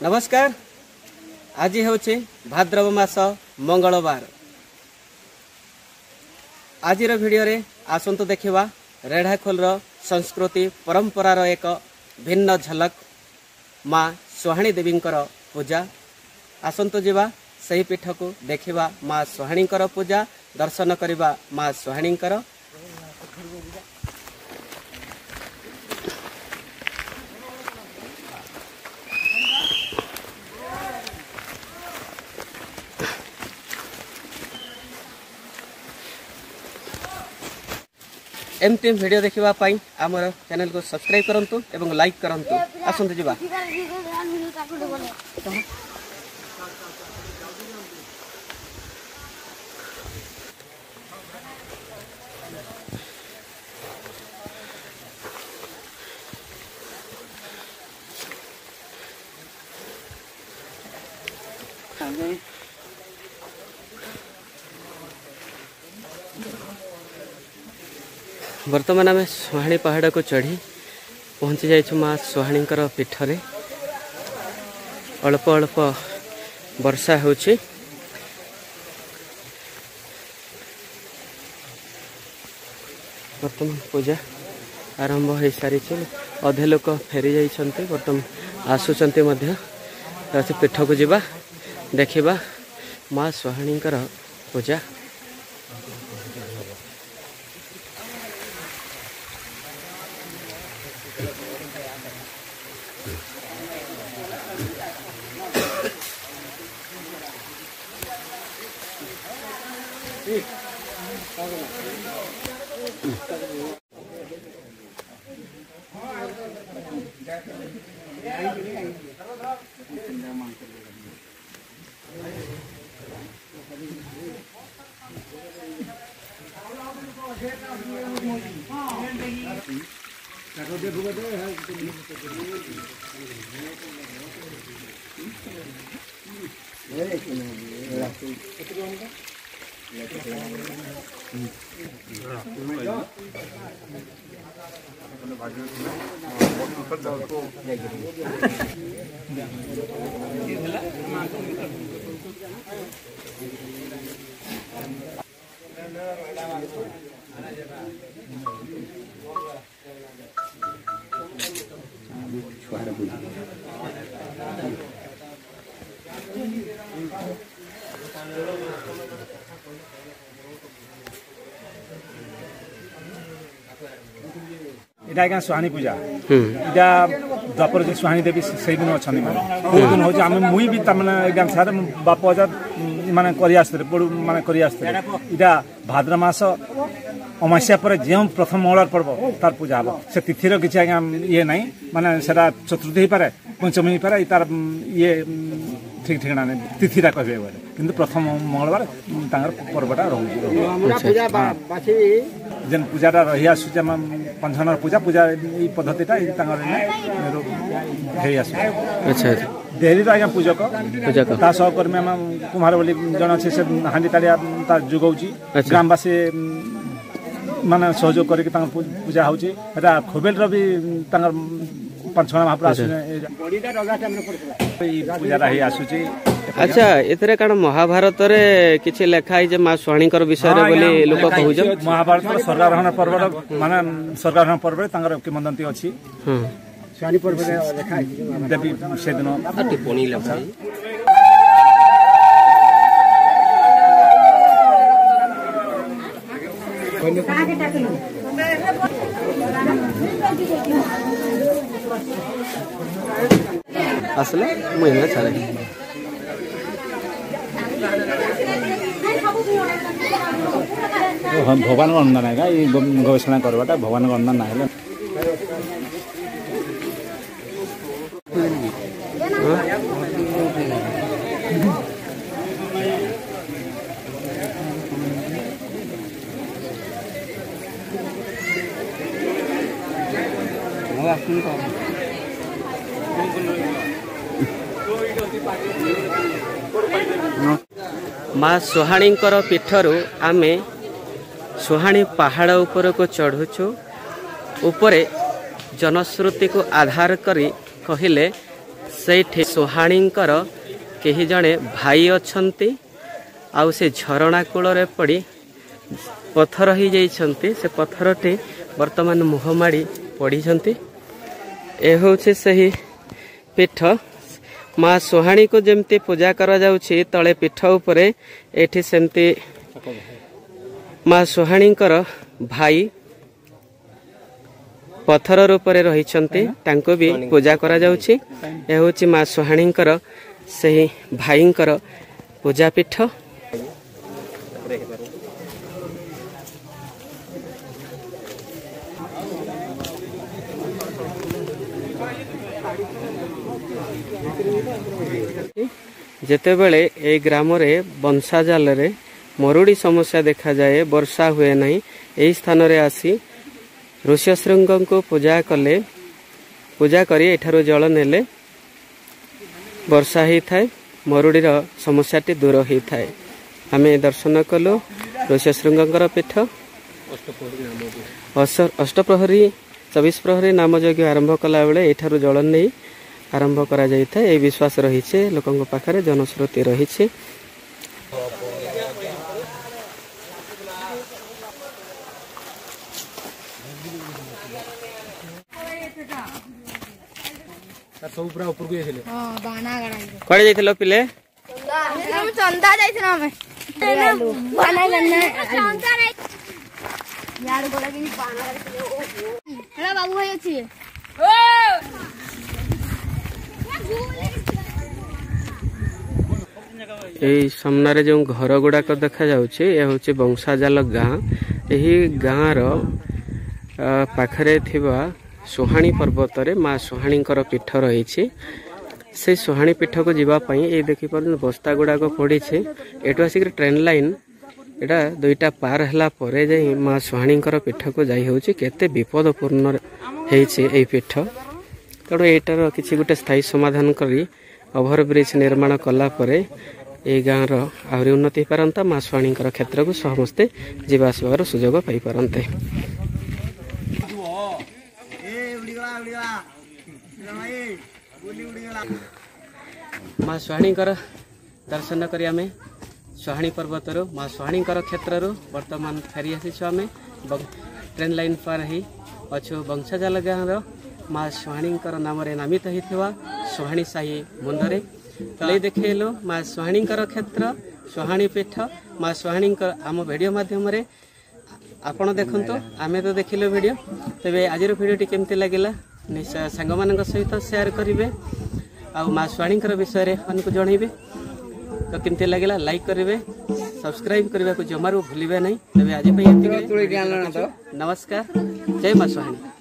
नमस्कार। आज हूँ भाद्रव मास मंगलवार। आज वीडियो रे आसंतु देखिवा रेढ़ाखोल संस्कृति परंपरार एक भिन्न झलक माँ सुहाणी देवी पूजा। आसंतु जीवा सही पीठ को देखिवा माँ सुहाणी पूजा दर्शन करवा माँ सुहाणी। एमती वीडियो देखिवा पाई आमर चैनल को सब्सक्राइब करंतु एवं लाइक करंतु। आसंतु जीवा वर्तमान आम सुहाणी पहाड़ को चढ़ी पहुँची जाइछु माँ सुहाणी पीठ रे। अल्प अल्प वर्षा होछि। वर्तमान पूजा आरंभ हो सारी। अधे लोक फेरी जाइछन्ते वर्तमान आसुचन्ते मध्य। पीठ को जिबा देखिबा माँ सुहाणी पूजा। इटा आज्ञा सुहाणी पूजा इटा द्वापर जो सुहाणी देवी से दिन अच्छा बहुत दिन हो मुई भी तमाने सारे बाप अजा माने माने इटा भाद्र मास अमास्या पर जो प्रथम मंगलवार पर्व तार पूजा हम से तिथिर किसी आज्ञा ये ना माने चतुर्थी हो पारे पंचमी हो पारे तार ये ठीक ठिकाना नहीं तिथिटा कहे कि प्रथम मंगलवार पर्वटा रोचे जेन पूजाटा रही आसुचे पंचहनर पूजा पूजा ये पद्धतिटा अच्छा देहरी तो आज्ञा पूजक सहकर्मी आम कुम्हार बोली जन अच्छे से हांडी ताड़िया तार जुगाऊँच ग्रामवासी माने सहयोग करके पूजा होची एटा खोबेल भी पंचहन महापुर पूजा ही आसुची। अच्छा एथरे काण महाभारत रे किछि लेखाई जे मां सुहाणीकर विषय रे बोली लोक कहू जे महाभारत स्वर्गारोहण पर्व माने स्वर्गारोहण पर्व तांगर किंवदंती अछि। सुहाणी पर्व रे लेखाई देवी से दिन टिप्पणी लेखाई असले महीना चले भगवान गणना ना ये गवेषणा करवाटा भगवान गणना ना हेले माँ सुहाणी पीठरू आमे सुहाणी पहाड़ उपर को चढ़ुचु उपरे जनश्रुति को आधार करी कहले से सुहाणी कहीं जड़े भाई अच्छी आउ से झरणा कूल पड़ी पत्थर हो जाइछन्ति से पत्थरटी वर्तमान मुहमाड़ी पड़ी ए होछि सही पीठ माँ सुहाणी को जमती पूजा करा जाउछि तले पीठ उपरे एठी सेमती माँ सुहाणी भाई पत्थर रूप में रही तांको भी पूजा करा जाउछि ए होछि माँ सुहाणी सही भाई पूजा पीठ जेते बेले ए ग्राम रे बंशा जाल रे मरुड़ी समस्या देखा जाए वर्षा हुए नहीं यही स्थान रे आसी ऋष्यशृंग को पूजा कले पूजा करी एठारो जल नेले वर्षा ही थाए मरुड़ी रो समस्या टी दूर ही थाए आमे दर्शन कलु ऋष्यशृंगर पीठ अष्टप्रहरी 24 प्रहरी नाम यज्ञ आरंभ कला बेले एठारो जल नहीं आरंभ करा जाय था ए विश्वास रही छे लोकंग पाखरे जनश्रुति रही छे सब पूरा ऊपर को आइले हां बाना गड़ा कोड़े जाइथिलो पिले हम चंदा जाइथिनो हमें बाना गन्ना चंदा नहीं यार गोला के बाना गड़ा हेला बाबू भाई अछि ओ यही सामने जो घर गुड़ाक देखा जाउछि ए होछि बंशाजाल गाँ यही गाँव रो पाखरे थिबा सुहाणी पर्वत रे माँ सुहाणी पीठ रही से सुहाणी पीठ को जीवा पई ए देखि पर बस्ता गुड़ाक पड़ी छे एटो आसिक ट्रेन लाइन एटा दुईटा पार हला परे जाई माँ सुहाणी पीठ को जाई होछि केते विपदपूर्ण हेछि ए पीठ तेणु एटार किछि गोटे स्थायी समाधान करी ओभरब्रिज निर्माण कला परे ए गाँव आहरी उन्नति पारंता माँ सुहाणी क्षेत्र को समस्ते जीवा आसबार सुजोग पाई पारंते माँ सुहाणी दर्शन करी आमे सुहाणी पर्वत माँ सुहाणी क्षेत्र वर्तमान फेरी आसीछु आमे ट्रेन लाइन पार ही अच्छु बंशाजाल गाँव माँ सुहाणी नाम नामित होता सुहाणी साही मुंडरे तले देखेलो माँ सुहाणी क्षेत्र सुहाणी पीठ माँ सुहाणी आम वीडियो माध्यम रे आपण देखंतु आमे तो देखिलो वीडियो तबे आजिर वीडियोटी केमती लागिला निश्चय सांग मान सहित शेयर करेंगे आ माँ सुहाणी विषय रे हमको जनइबे तो केमती लगे लाइक करेंगे सब्सक्राइब करने को जमारू भूलिबे नहीं तबे आज नमस्कार जय माँ सुहाणी।